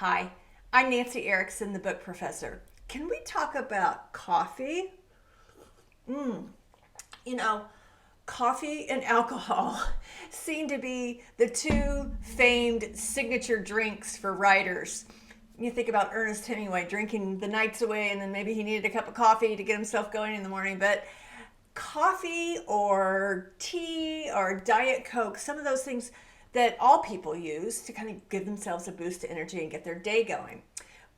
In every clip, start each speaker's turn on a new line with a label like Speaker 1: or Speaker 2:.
Speaker 1: Hi, I'm Nancy Erickson, the book professor. Can we talk about coffee? You know, Coffee and alcohol seem to be the two famed signature drinks for writers. You think about Ernest Hemingway drinking the nights away, and then maybe he needed a cup of coffee to get himself going in the morning. But coffee or tea or Diet Coke, some of those things that all people use to kind of give themselves a boost of energy and get their day going.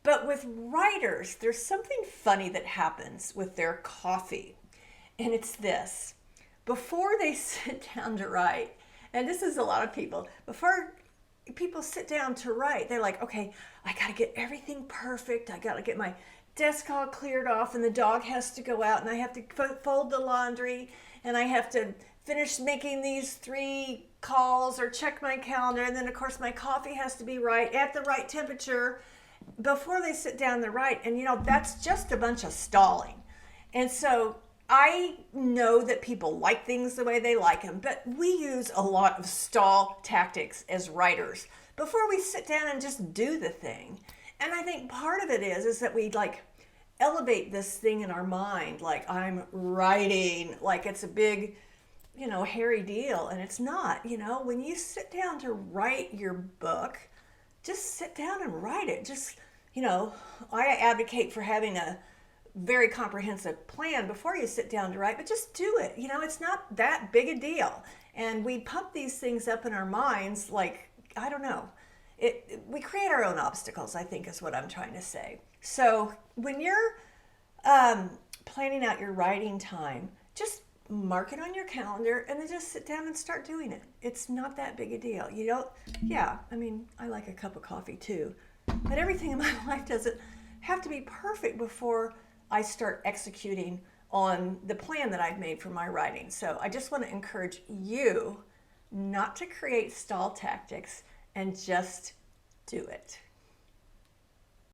Speaker 1: But with writers, there's something funny that happens with their coffee, and it's this. Before they sit down to write, and this is a lot of people, before people sit down to write, they're like, okay, I got to get everything perfect. I got to get my desk all cleared off, and the dog has to go out, and I have to fold the laundry, and I have to finish making these 3 calls or check my calendar, and then of course my coffee has to be right at the right temperature before they sit down to write. And that's just a bunch of stalling. And so I know that people like things the way they like them, but we use a lot of stall tactics as writers before we sit down and just do the thing. And I think part of it is that we like elevate this thing in our mind, like I'm writing, like it's a big, hairy deal. And it's not. When you sit down to write your book, just sit down and write it. I advocate for having a very comprehensive plan before you sit down to write, but just do it. It's not that big a deal. And we pump these things up in our minds like, I don't know. We create our own obstacles, I think is what I'm trying to say. So when you're planning out your writing time, just mark it on your calendar and then just sit down and start doing it. It's not that big a deal. I like a cup of coffee too, but everything in my life doesn't have to be perfect before I start executing on the plan that I've made for my writing. So I just want to encourage you not to create stall tactics and just do it.